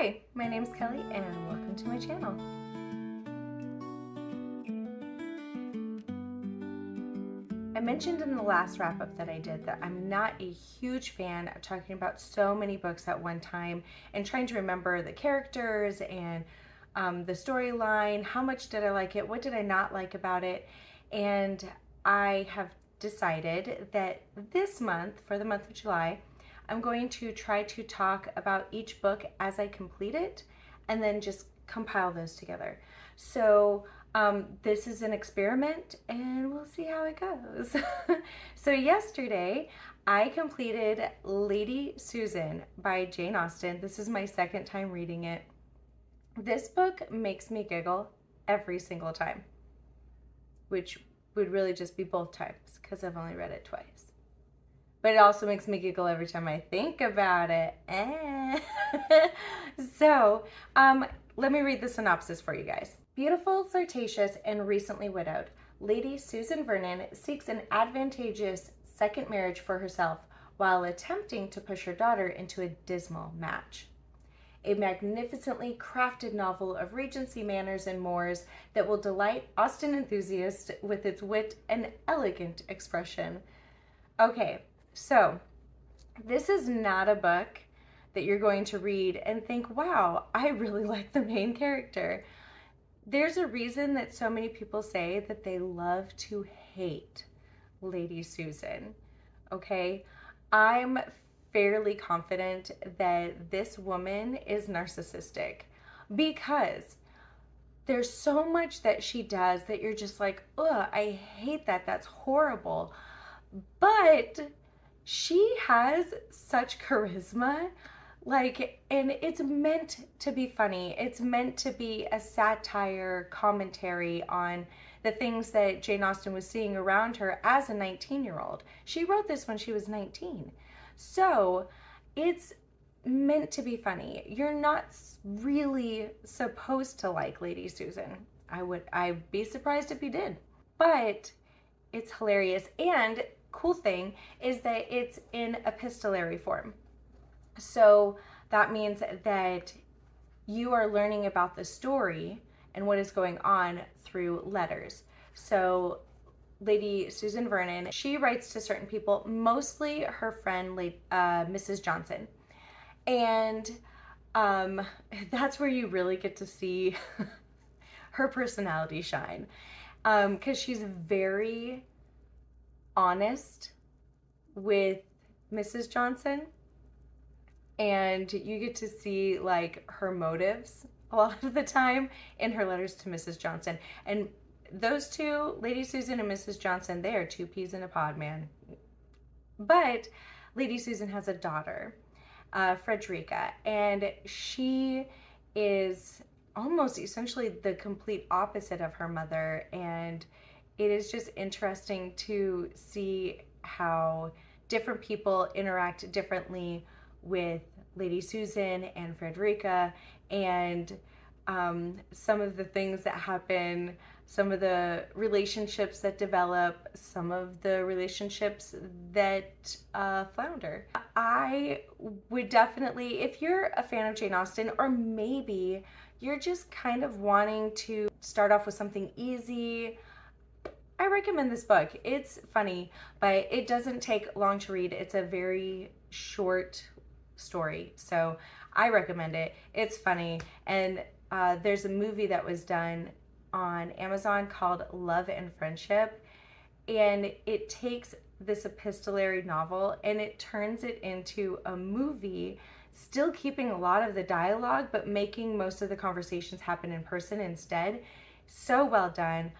Hi, my name's Kelly and welcome to my channel. I mentioned in the last wrap-up that I did that I'm not a huge fan of talking about so many books at one time and trying to remember the characters and the storyline, how much did I like it, what did I not like about it, and I have decided that this month, for the month of July, I'm going to try to talk about each book as I complete it and then just compile those together. So this is an experiment and we'll see how it goes. So yesterday I completed Lady Susan by Jane Austen. This is my second time reading it. This book makes me giggle every single time, which would really just be both times because I've only read it twice. But it also makes me giggle every time I think about it. So, let me read the synopsis for you guys. Beautiful, flirtatious, and recently widowed, Lady Susan Vernon seeks an advantageous second marriage for herself while attempting to push her daughter into a dismal match. A magnificently crafted novel of Regency manners and mores that will delight Austen enthusiasts with its wit and elegant expression. Okay, so this is not a book that you're going to read and think, wow, I really like the main character. There's a reason that so many people say that they love to hate Lady Susan, okay? I'm fairly confident that this woman is narcissistic because there's so much that she does that you're just like, ugh, I hate that, that's horrible. But she has such charisma, and it's meant to be funny. It's meant to be a satire commentary on the things that Jane Austen was seeing around her as a 19-year-old. She wrote this when she was 19. So it's meant to be funny. You're not really supposed to like Lady Susan. I'd be surprised if you did. But it's hilarious, and cool thing is that it's in epistolary form. So that means that you are learning about the story and what is going on through letters. So Lady Susan Vernon, she writes to certain people, mostly her friend, Mrs. Johnson. And that's where you really get to see her personality shine. Because she's very honest with Mrs. Johnson, and you get to see like her motives a lot of the time in her letters to Mrs. Johnson. And those two, Lady Susan and Mrs. Johnson, they are two peas in a pod, man. But Lady Susan has a daughter, Frederica, and she is almost essentially the complete opposite of her mother, and it is just interesting to see how different people interact differently with Lady Susan and Frederica, and some of the things that happen, some of the relationships that develop, some of the relationships that flounder. I would definitely, if you're a fan of Jane Austen, or maybe you're just kind of wanting to start off with something easy, I recommend this book. It's funny, but it doesn't take long to read. It's a very short story, so I recommend it. It's funny, and there's a movie that was done on Amazon called Love and Friendship, and it takes this epistolary novel and it turns it into a movie, still keeping a lot of the dialogue, but making most of the conversations happen in person instead. So well done.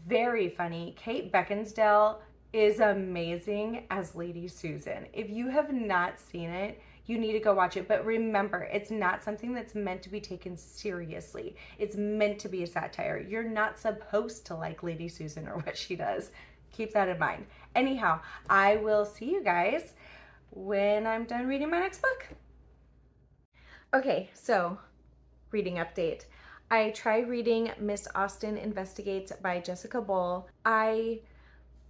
Very funny. Kate Beckinsale is amazing as Lady Susan. If you have not seen it, you need to go watch it. But remember, it's not something that's meant to be taken seriously. It's meant to be a satire. You're not supposed to like Lady Susan or what she does. Keep that in mind. Anyhow, I will see you guys when I'm done reading my next book. Okay, so reading update. I tried reading Miss Austen Investigates by Jessica Bull. I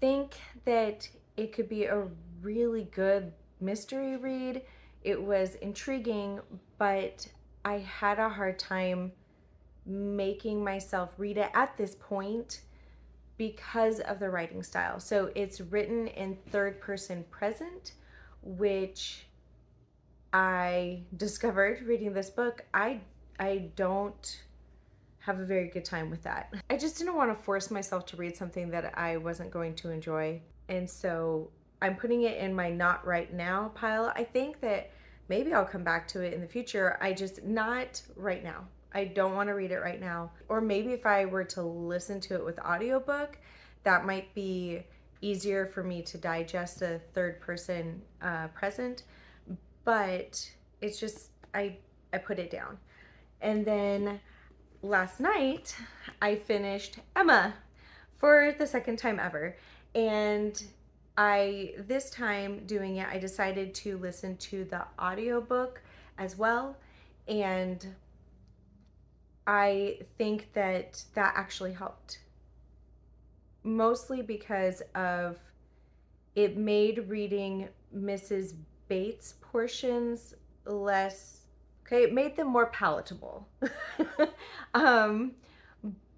think that it could be a really good mystery read. It was intriguing, but I had a hard time making myself read it at this point because of the writing style. So it's written in third person present, which I discovered reading this book. I don't have a very good time with that. I just didn't want to force myself to read something that I wasn't going to enjoy. And so I'm putting it in my not right now pile. I think that maybe I'll come back to it in the future. I just not right now. I don't want to read it right now. Or maybe if I were to listen to it with audiobook, that might be easier for me to digest a third person present. But it's just, I put it down. And then last night I finished Emma for the second time ever. And this time doing it, I decided to listen to the audiobook as well. And I think that actually helped. Mostly because of it made reading Mrs. Bates portions less, okay, it made them more palatable.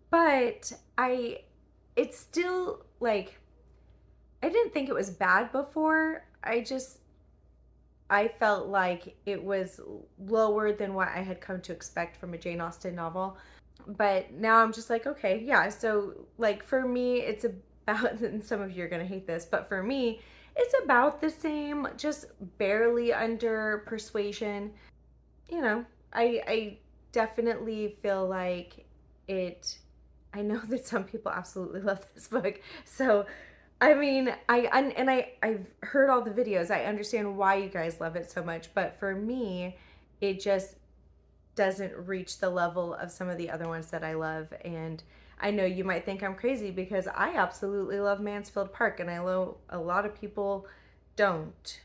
But it's still like, I didn't think it was bad before. I felt like it was lower than what I had come to expect from a Jane Austen novel. But now I'm just like, okay, yeah. So like for me, it's about, and some of you are going to hate this, but for me, it's about the same, just barely under persuasion. You know, I definitely feel like I know that some people absolutely love this book. So I mean, I've heard all the videos. I understand why you guys love it so much, but for me, it just doesn't reach the level of some of the other ones that I love. And I know you might think I'm crazy because I absolutely love Mansfield Park, and I know a lot of people don't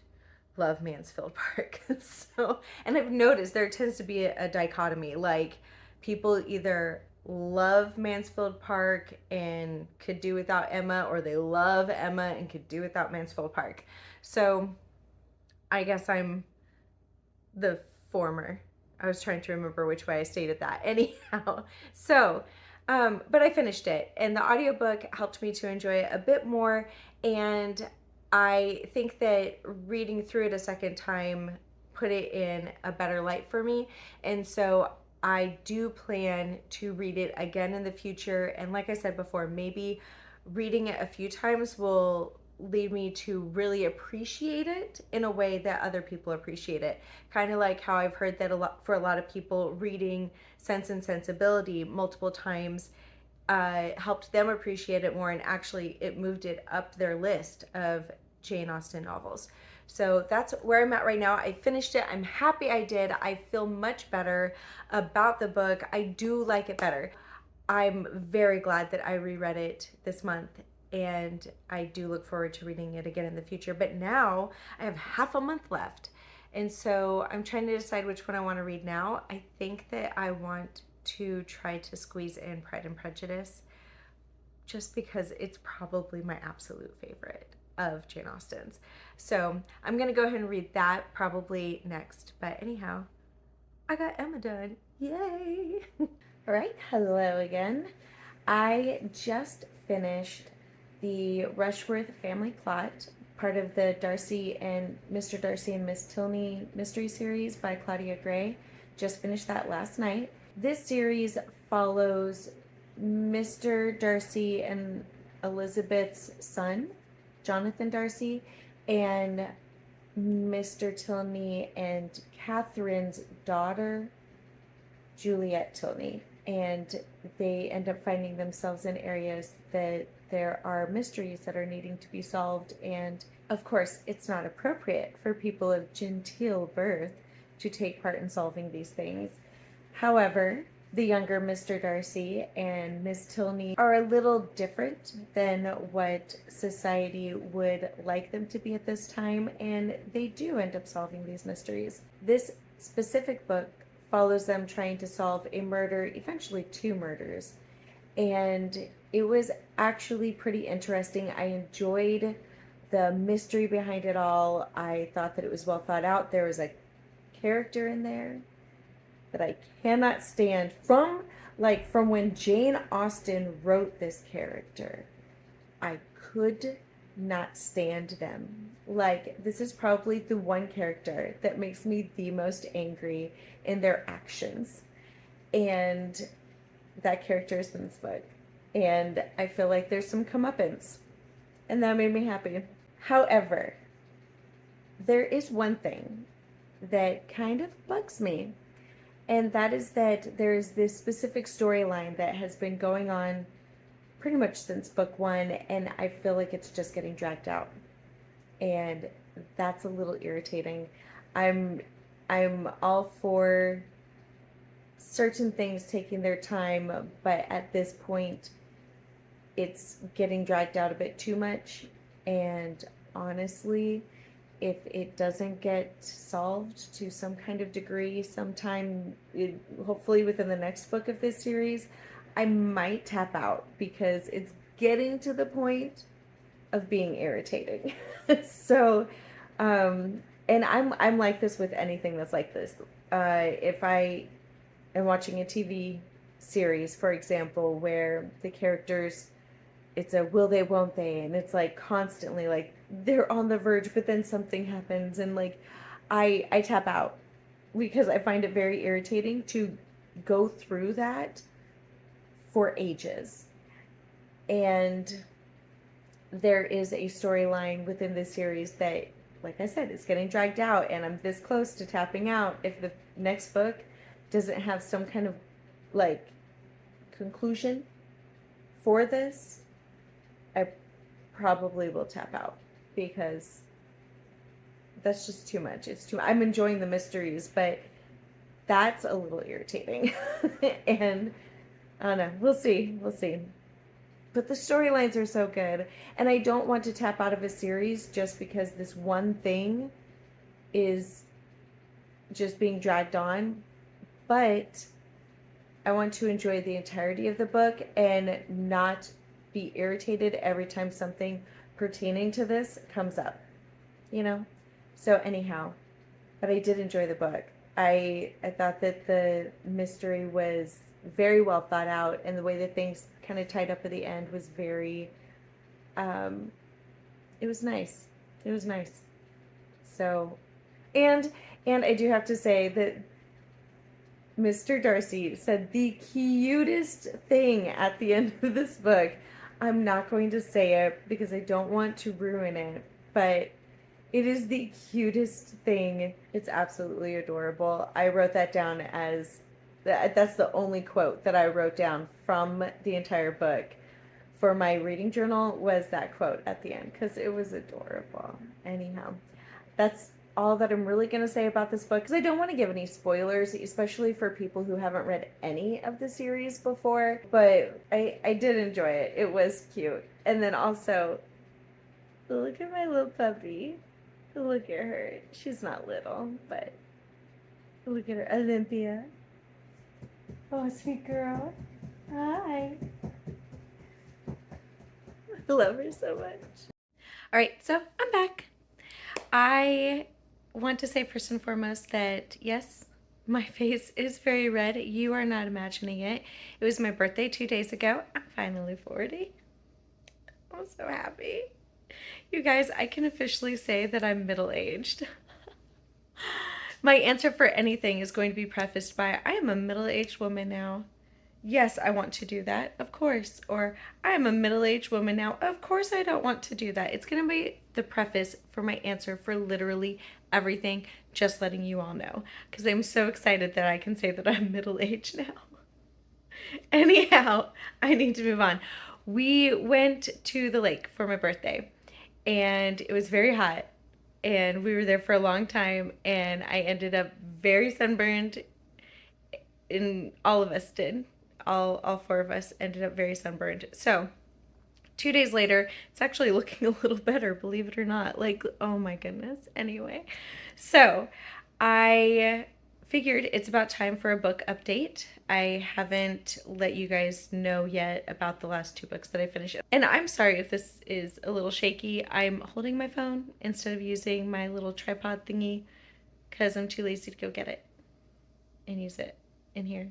love Mansfield Park. So, and I've noticed there tends to be a dichotomy. Like, people either love Mansfield Park and could do without Emma, or they love Emma and could do without Mansfield Park. So I guess I'm the former. I was trying to remember which way I stated that. Anyhow, so but I finished it, and the audiobook helped me to enjoy it a bit more. And I think that reading through it a second time put it in a better light for me. And so I do plan to read it again in the future. And like I said before, maybe reading it a few times will lead me to really appreciate it in a way that other people appreciate it. Kind of like how I've heard that for a lot of people, reading Sense and Sensibility multiple times helped them appreciate it more, and actually it moved it up their list of Jane Austen novels. So that's where I'm at right now. I finished it. I'm happy I did. I feel much better about the book. I do like it better. I'm very glad that I reread it this month, and I do look forward to reading it again in the future. But now I have half a month left, and so I'm trying to decide which one I want to read now. I think that I want to try to squeeze in Pride and Prejudice, just because it's probably my absolute favorite of Jane Austen's. So I'm gonna go ahead and read that probably next. But anyhow, I got Emma done. Yay! All right, hello again. I just finished the Rushworth family plot, part of the Darcy and Mr. Darcy and Miss Tilney mystery series by Claudia Gray. Just finished that last night. This series follows Mr. Darcy and Elizabeth's son, Jonathan Darcy, and Mr. Tilney and Catherine's daughter, Juliet Tilney. And they end up finding themselves in areas that there are mysteries that are needing to be solved. And of course, it's not appropriate for people of genteel birth to take part in solving these things. However, the younger Mr. Darcy and Miss Tilney are a little different than what society would like them to be at this time, and they do end up solving these mysteries. This specific book follows them trying to solve a murder, eventually two murders, and it was actually pretty interesting. I enjoyed the mystery behind it all. I thought that it was well thought out. There was a character in there that I cannot stand from when Jane Austen wrote this character. I could not stand them. Like, this is probably the one character that makes me the most angry in their actions. And that character is in this book. And I feel like there's some comeuppance. And that made me happy. However, there is one thing that kind of bugs me. And that is that there's this specific storyline that has been going on pretty much since book one, and I feel like it's just getting dragged out. And that's a little irritating. I'm all for certain things taking their time, but at this point it's getting dragged out a bit too much. And honestly, if it doesn't get solved to some kind of degree sometime, hopefully within the next book of this series, I might tap out because it's getting to the point of being irritating. So, and I'm like this with anything that's like this. If I am watching a TV series, for example, where the characters, it's a will they, won't they, and it's like constantly like they're on the verge, but then something happens, and like I tap out because I find it very irritating to go through that for ages. And there is a storyline within this series that, like I said, is getting dragged out, and I'm this close to tapping out if the next book doesn't have some kind of like conclusion for this. I probably will tap out because that's just too much. It's too. I'm enjoying the mysteries, but that's a little irritating. And I don't know. We'll see. We'll see. But the storylines are so good, and I don't want to tap out of a series just because this one thing is just being dragged on. But I want to enjoy the entirety of the book and not be irritated every time something pertaining to this comes up, you know? So anyhow, but I did enjoy the book. I thought that the mystery was very well thought out, and the way that things kind of tied up at the end was very, it was nice. It was nice. So, and I do have to say that Mr. Darcy said the cutest thing at the end of this book. I'm not going to say it because I don't want to ruin it, but it is the cutest thing. It's absolutely adorable. I wrote that down as, that's the only quote that I wrote down from the entire book for my reading journal, was that quote at the end because it was adorable. Anyhow, that's all that I'm really going to say about this book because I don't want to give any spoilers, especially for people who haven't read any of the series before. But I did enjoy it. It was cute. And then also, look at my little puppy. Look at her. She's not little, but look at her. Olympia. Oh, sweet girl. Hi. I love her so much. All right, so I'm back. I want to say first and foremost that yes, my face is very red. You are not imagining it. It was my birthday 2 days ago. I'm finally 40. I'm so happy. You guys, I can officially say that I'm middle-aged. My answer for anything is going to be prefaced by, I am a middle-aged woman now. Yes, I want to do that, of course. Or, I am a middle-aged woman now. Of course I don't want to do that. It's going to be the preface for my answer for literally everything, just letting you all know. Because I'm so excited that I can say that I'm middle-aged now. Anyhow, I need to move on. We went to the lake for my birthday, and it was very hot. And we were there for a long time, and I ended up very sunburned. And all of us did. All four of us ended up very sunburned. So 2 days later, it's actually looking a little better, believe it or not. Like, oh my goodness. Anyway, so I figured it's about time for a book update. I haven't let you guys know yet about the last 2 books that I finished. And I'm sorry if this is a little shaky. I'm holding my phone instead of using my little tripod thingy because I'm too lazy to go get it and use it. in here.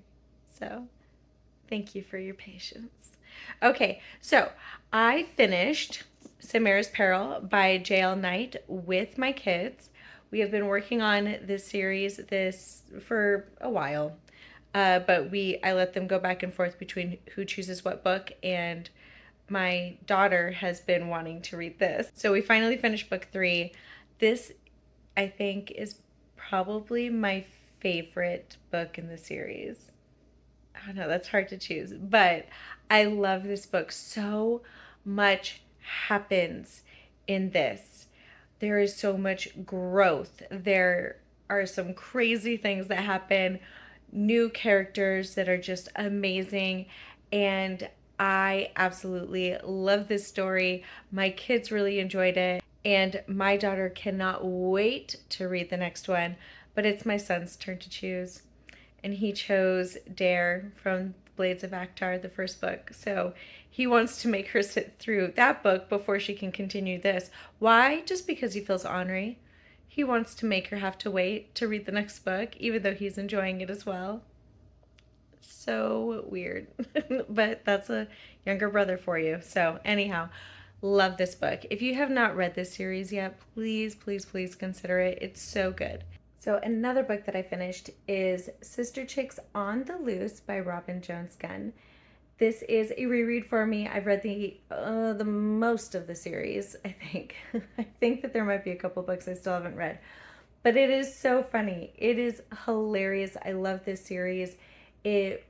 So thank you for your patience. Okay, so I finished Samara's Peril by Jaye Knight with my kids. We have been working on this series for a while, but I let them go back and forth between who chooses what book, and my daughter has been wanting to read this. So we finally finished book 3. This, I think, is probably my favorite book in the series. I don't know, that's hard to choose, but I love this book. So much happens in this. There is so much growth. There are some crazy things that happen, new characters that are just amazing, and I absolutely love this story. My kids really enjoyed it, and my daughter cannot wait to read the next one, but it's my son's turn to choose. And he chose Dare from Blades of Actar, the first book. So he wants to make her sit through that book before she can continue this. Why? Just because he feels ornery. He wants to make her have to wait to read the next book, even though he's enjoying it as well. So weird. But that's a younger brother for you. So anyhow, love this book. If you have not read this series yet, please, please, please consider it. It's so good. So another book that I finished is Sisterchicks on the Loose by Robin Jones Gunn. This is a reread for me. I've read the most of the series, I think. I think that there might be a couple books I still haven't read. But it is so funny. It is hilarious. I love this series. It's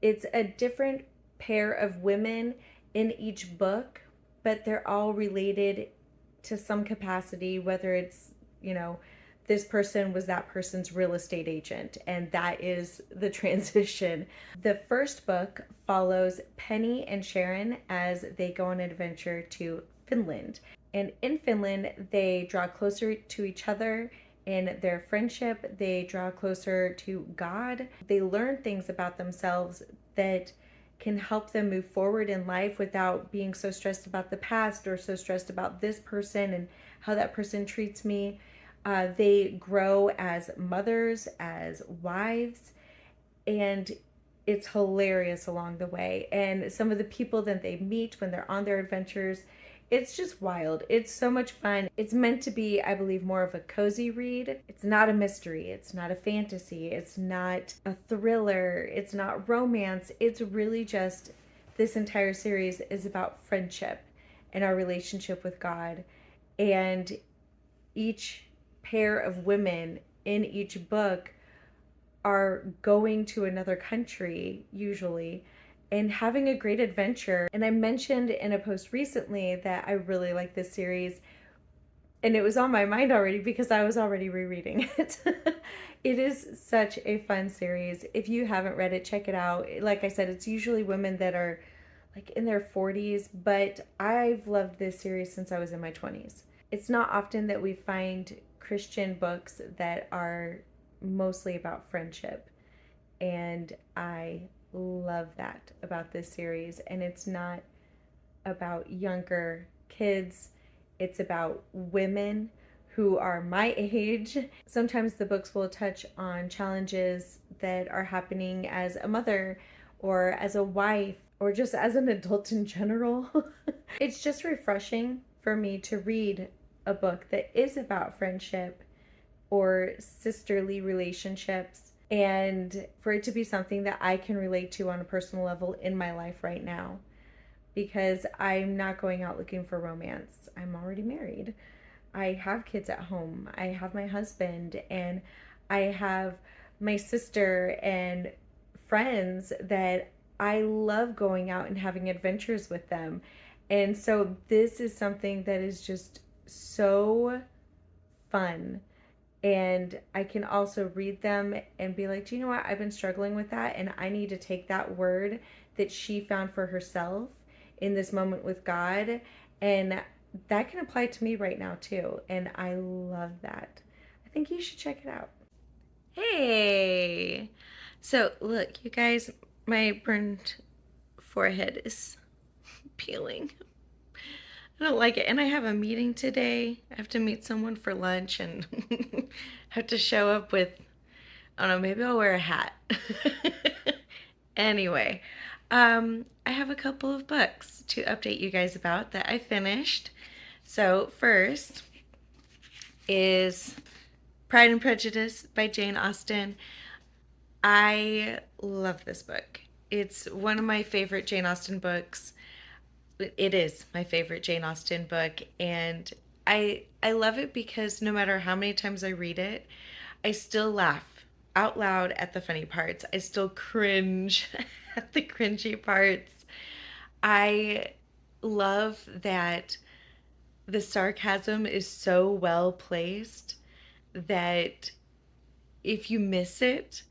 a different pair of women in each book, but they're all related to some capacity, whether it's, this person was that person's real estate agent, and that is the transition. The first book follows Penny and Sharon as they go on an adventure to Finland. And in Finland, they draw closer to each other in their friendship. They draw closer to God. They learn things about themselves that can help them move forward in life without being so stressed about the past or so stressed about this person and how that person treats me. They grow as mothers, as wives, and it's hilarious along the way. And some of the people that they meet when they're on their adventures, it's just wild. It's so much fun. It's meant to be, I believe, more of a cozy read. It's not a mystery. It's not a fantasy. It's not a thriller. It's not romance. It's really just, this entire series is about friendship and our relationship with God. And each pair of women in each book are going to another country, usually, and having a great adventure. And I mentioned in a post recently that I really like this series, and it was on my mind already because I was already rereading it. It is such a fun series. If you haven't read it, check it out. Like I said, it's usually women that are like in their 40s, but I've loved this series since I was in my 20s. It's not often that we find Christian books that are mostly about friendship, and I love that about this series. And it's not about younger kids, it's about women who are my age. Sometimes the books will touch on challenges that are happening as a mother or as a wife or just as an adult in general. It's just refreshing for me to read a book that is about friendship or sisterly relationships, and for it to be something that I can relate to on a personal level in my life right now, because I'm not going out looking for romance. I'm already married. I have kids at home. I have my husband, and I have my sister and friends that I love going out and having adventures with them. And so this is something that is just so fun, and I can also read them and be like, do you know what, I've been struggling with that, and I need to take that word that she found for herself in this moment with God, and that can apply to me right now too, and I love that. I think you should check it out. Hey, so look, you guys, my burned forehead is peeling. I don't like it. And I have a meeting today. I have to meet someone for lunch and have to show up with I don't know, maybe I'll wear a hat. Anyway, I have a couple of books to update you guys about that I finished. So first is Pride and Prejudice by Jane Austen. I love this book. It's one of my favorite Jane Austen books. It is my favorite Jane Austen book, and I love it because no matter how many times I read it, I still laugh out loud at the funny parts. I still cringe at the cringy parts. I love that the sarcasm is so well placed that if you miss it,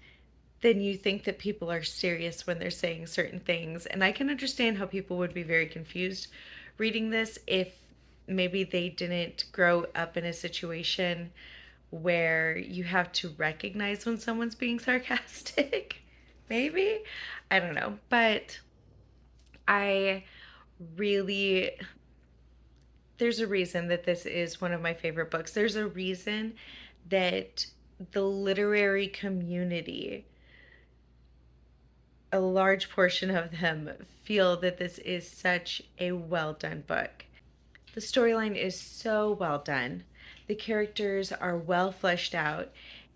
then you think that people are serious when they're saying certain things. And I can understand how people would be very confused reading this if maybe they didn't grow up in a situation where you have to recognize when someone's being sarcastic. Maybe. I don't know. But I really, there's a reason that this is one of my favorite books. There's a reason that the literary community, a large portion of them, feel that this is such a well done book. The storyline is so well done. The characters are well fleshed out.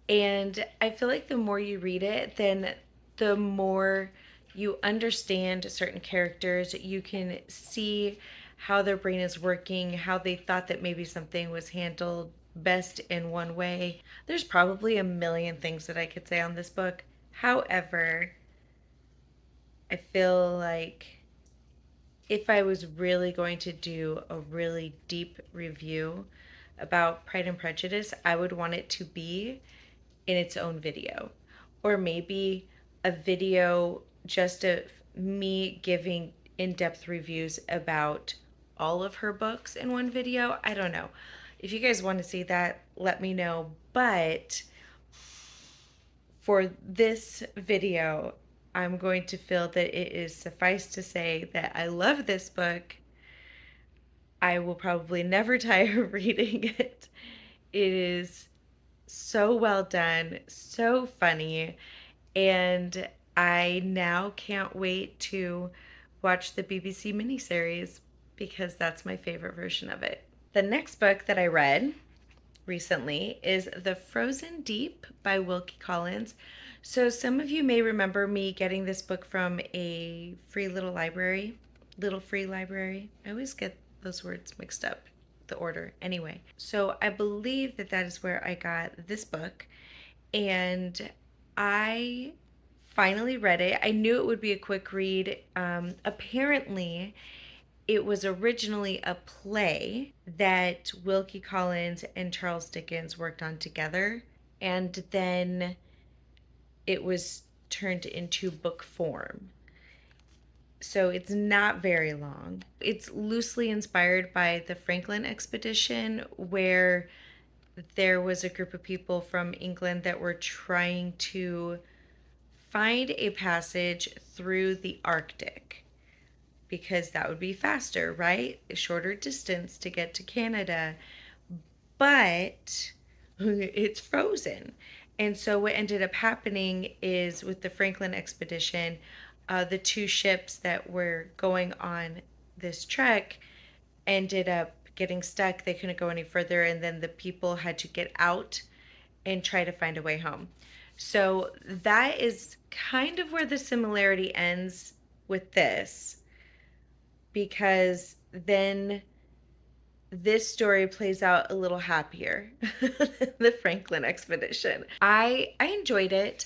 And I feel like the more you read it, then the more you understand certain characters. You can see how their brain is working, how they thought that maybe something was handled best in one way. There's probably a million things that I could say on this book. However, I feel like if I was really going to do a really deep review about Pride and Prejudice, I would want it to be in its own video. Or maybe a video just of me giving in-depth reviews about all of her books in one video. I don't know. If you guys want to see that, let me know. But for this video, I'm going to feel that it is suffice to say that I love this book. I will probably never tire of reading it. It is so well done, so funny, and I now can't wait to watch the BBC miniseries because that's my favorite version of it. The next book that I read recently is The Frozen Deep by Wilkie Collins. So some of you may remember me getting this book from a free little free library. I always get those words mixed up, the order. Anyway, so I believe that that is where I got this book, and I finally read it. I knew it would be a quick read. Apparently, it was originally a play that Wilkie Collins and Charles Dickens worked on together, and then it was turned into book form. So it's not very long. It's loosely inspired by the Franklin expedition, where there was a group of people from England that were trying to find a passage through the Arctic because that would be faster, right? A shorter distance to get to Canada. But it's frozen. And so what ended up happening is with the Franklin expedition, the two ships that were going on this trek ended up getting stuck. They couldn't go any further, and then the people had to get out and try to find a way home. So that is kind of where the similarity ends with this, because then this story plays out a little happier. The Franklin expedition. I enjoyed it.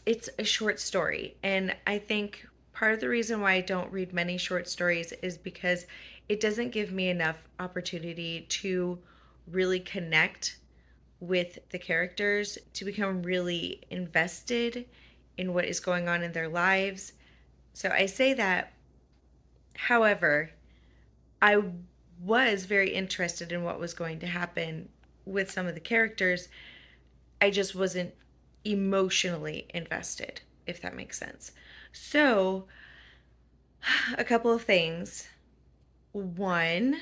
It's a short story, and I think part of the reason why I don't read many short stories is because it doesn't give me enough opportunity to really connect with the characters, to become really invested in what is going on in their lives. So I say that. However, I was very interested in what was going to happen with some of the characters. I just wasn't emotionally invested, if that makes sense. So, a couple of things. One,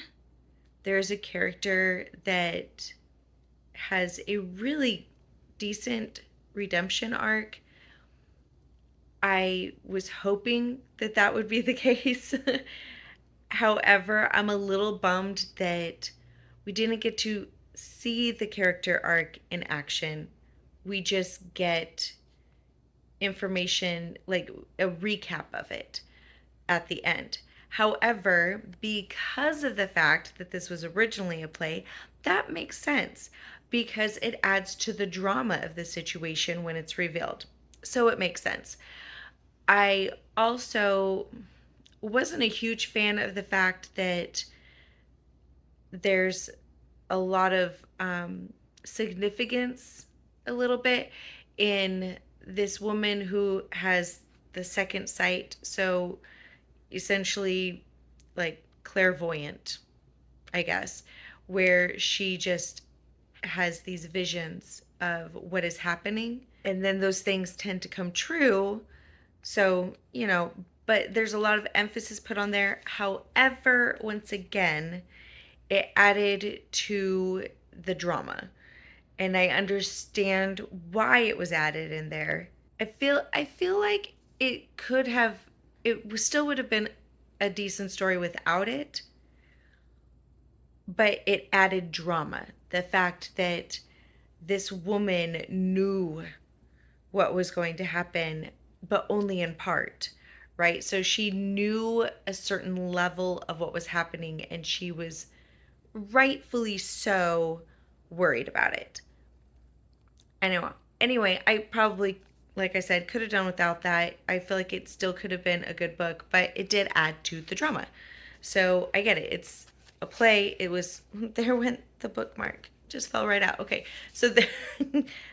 there's a character that has a really decent redemption arc. I was hoping that that would be the case. However, I'm a little bummed that we didn't get to see the character arc in action. We just get information, like a recap of it at the end. However, because of the fact that this was originally a play, that makes sense because it adds to the drama of the situation when it's revealed. So it makes sense. I also wasn't a huge fan of the fact that there's a lot of significance, a little bit, in this woman who has the second sight. So essentially, like clairvoyant, I guess, where she just has these visions of what is happening. And then those things tend to come true. So, but there's a lot of emphasis put on there. However, once again, it added to the drama. And I understand why it was added in there. I feel like it still would have been a decent story without it, but it added drama. The fact that this woman knew what was going to happen, but only in part, right? So she knew a certain level of what was happening, and she was rightfully so worried about it. Anyway, I probably, like I said, could have done without that. I feel like it still could have been a good book, but it did add to the drama. So I get it. It's a play. It was, there went the bookmark. Just fell right out. Okay, so there,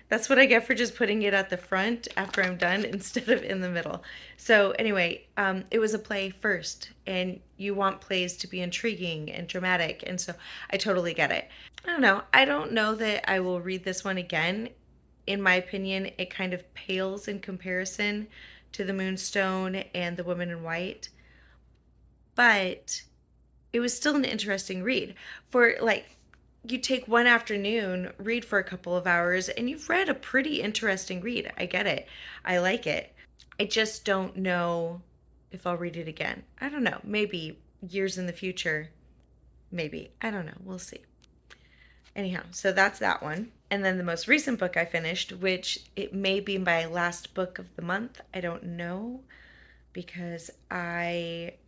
that's what I get for just putting it at the front after I'm done instead of in the middle. So anyway, it was a play first, and you want plays to be intriguing and dramatic, and so I totally get it. I don't know that I will read this one again. In my opinion, it kind of pales in comparison to The Moonstone and The Woman in White, but it was still an interesting read. For like, you take one afternoon, read for a couple of hours, and you've read a pretty interesting read. I get it. I like it. I just don't know if I'll read it again. I don't know. Maybe years in the future. Maybe. I don't know. We'll see. Anyhow, so that's that one. And then the most recent book I finished, which it may be my last book of the month. I don't know, because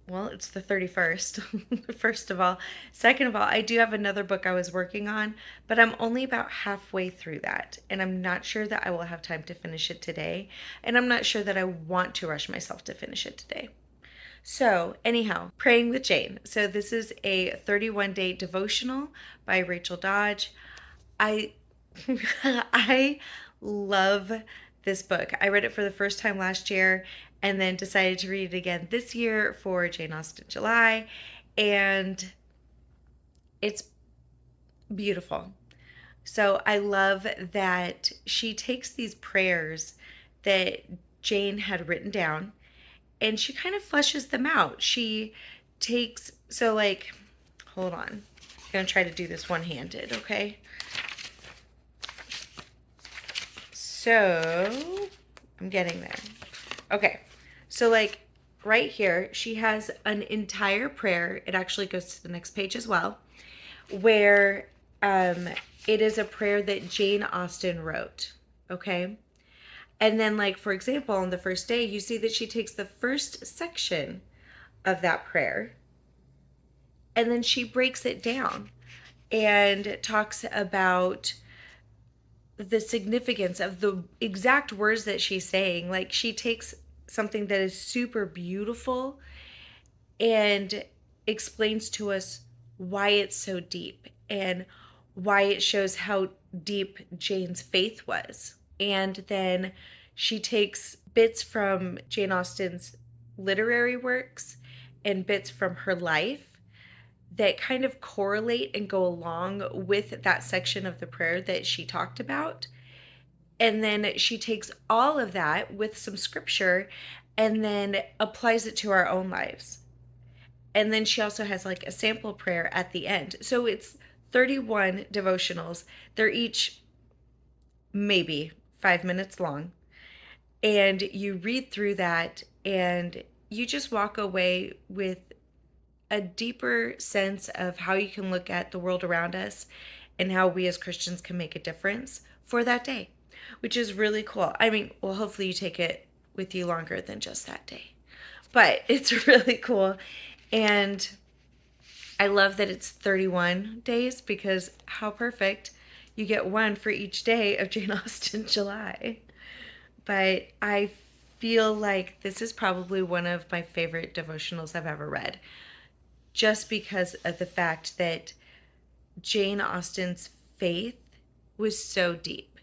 it's the 31st, first of all. Second of all, I do have another book I was working on, but I'm only about halfway through that, and I'm not sure that I will have time to finish it today, and I'm not sure that I want to rush myself to finish it today. So anyhow, Praying with Jane. So this is a 31-day devotional by Rachel Dodge. I I love this book. I read it for the first time last year and then decided to read it again this year for Jane Austen July, and it's beautiful. So I love that she takes these prayers that Jane had written down and she kind of fleshes them out. She takes, hold on. I'm going to try to do this one-handed, okay? So, I'm getting there. Okay, so right here, she has an entire prayer. It actually goes to the next page as well, where it is a prayer that Jane Austen wrote, okay? And then, for example, on the first day, you see that she takes the first section of that prayer and then she breaks it down and talks about the significance of the exact words that she's saying. Like, she takes something that is super beautiful and explains to us why it's so deep and why it shows how deep Jane's faith was. And then she takes bits from Jane Austen's literary works and bits from her life that kind of correlate and go along with that section of the prayer that she talked about. And then she takes all of that with some scripture and then applies it to our own lives. And then she also has a sample prayer at the end. So it's 31 devotionals. They're each maybe 5 minutes long, and you read through that and you just walk away with a deeper sense of how you can look at the world around us and how we as Christians can make a difference for that day, which is really cool. I mean, well, hopefully you take it with you longer than just that day, but it's really cool. And I love that it's 31 days, because how perfect. You get one for each day of Jane Austen July. But I feel like this is probably one of my favorite devotionals I've ever read, just because of the fact that Jane Austen's faith was so deep.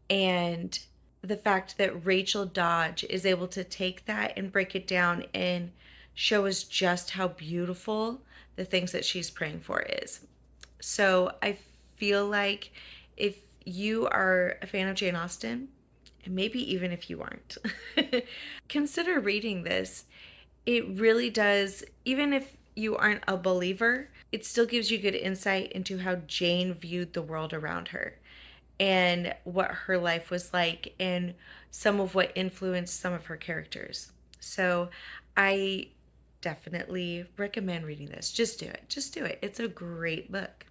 And the fact that Rachel Dodge is able to take that and break it down and show us just how beautiful the things that she's praying for is. So I feel like if you are a fan of Jane Austen, and maybe even if you aren't, consider reading this. It really does, even if you aren't a believer, it still gives you good insight into how Jane viewed the world around her and what her life was like and some of what influenced some of her characters. So I definitely recommend reading this. Just do it. Just do it. It's a great book.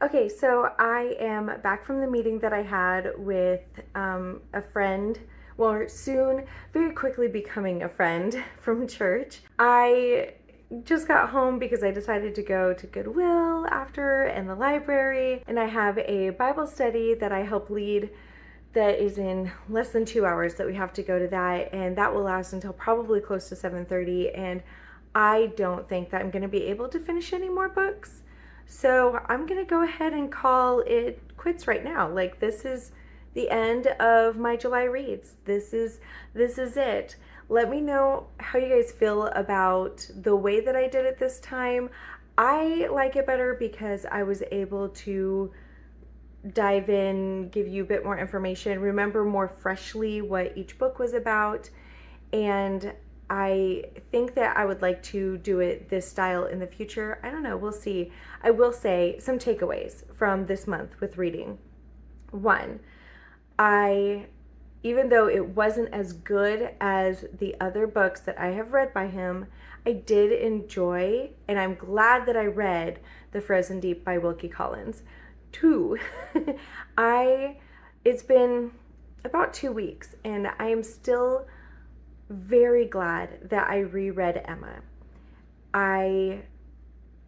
Okay, so I am back from the meeting that I had with a friend, well, soon, very quickly becoming a friend from church. I just got home because I decided to go to Goodwill after and the library, and I have a Bible study that I help lead that is in less than 2 hours that we have to go to that, and that will last until probably close to 7:30, and I don't think that I'm going to be able to finish any more books. So I'm going to go ahead and call it quits right now. Like, this is the end of my July reads. This is it. Let me know how you guys feel about the way that I did it this time. I like it better because I was able to dive in, give you a bit more information, remember more freshly what each book was about, and I think that I would like to do it this style in the future. I don't know, we'll see. I will say some takeaways from this month with reading. One, even though it wasn't as good as the other books that I have read by him, I did enjoy, and I'm glad that I read The Frozen Deep by Wilkie Collins. Two, it's been about 2 weeks, and I am still very glad that I reread Emma. I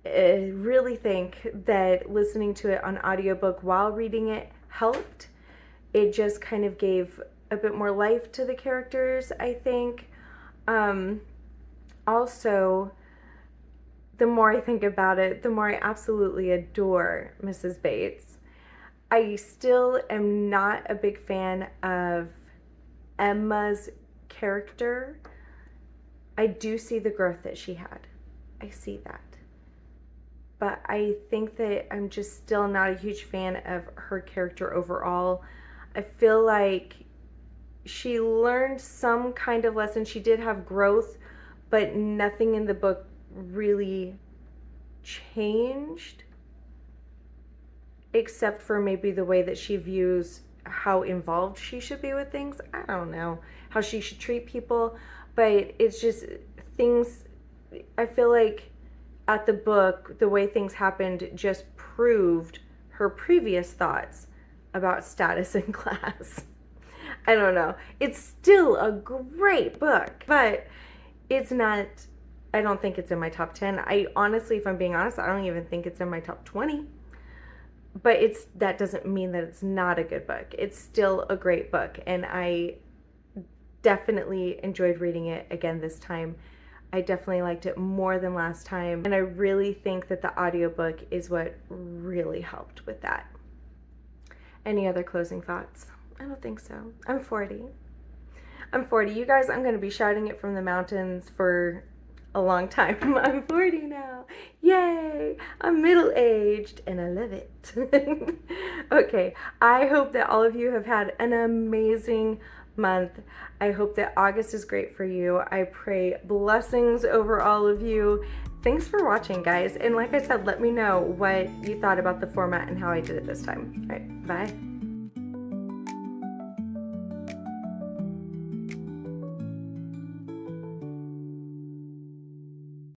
really think that listening to it on audiobook while reading it helped. It just kind of gave a bit more life to the characters, I think. Also, the more I think about it, the more I absolutely adore Mrs. Bates. I still am not a big fan of Emma's character. I do see the growth that she had. I see that. But I think that I'm just still not a huge fan of her character overall. I feel like she learned some kind of lesson. She did have growth, but nothing in the book really changed, except for maybe the way that she views how involved she should be with things. I don't know how she should treat people, but it's just things. I feel like at the book, the way things happened just proved her previous thoughts about status and class. I don't know. It's still a great book, but it's not, I don't think it's in my top 10. I honestly, if I'm being honest, I don't even think it's in my top 20. But that doesn't mean that it's not a good book. It's still a great book, and I definitely enjoyed reading it again this time. I definitely liked it more than last time, and I really think that the audiobook is what really helped with that. Any other closing thoughts? I don't think so. I'm 40. You guys, I'm going to be shouting it from the mountains for a long time. I'm 40 now. Yay! I'm middle-aged and I love it. Okay, I hope that all of you have had an amazing month. I hope that August is great for you. I pray blessings over all of you. Thanks for watching, guys. And like I said, let me know what you thought about the format and how I did it this time. All right, bye.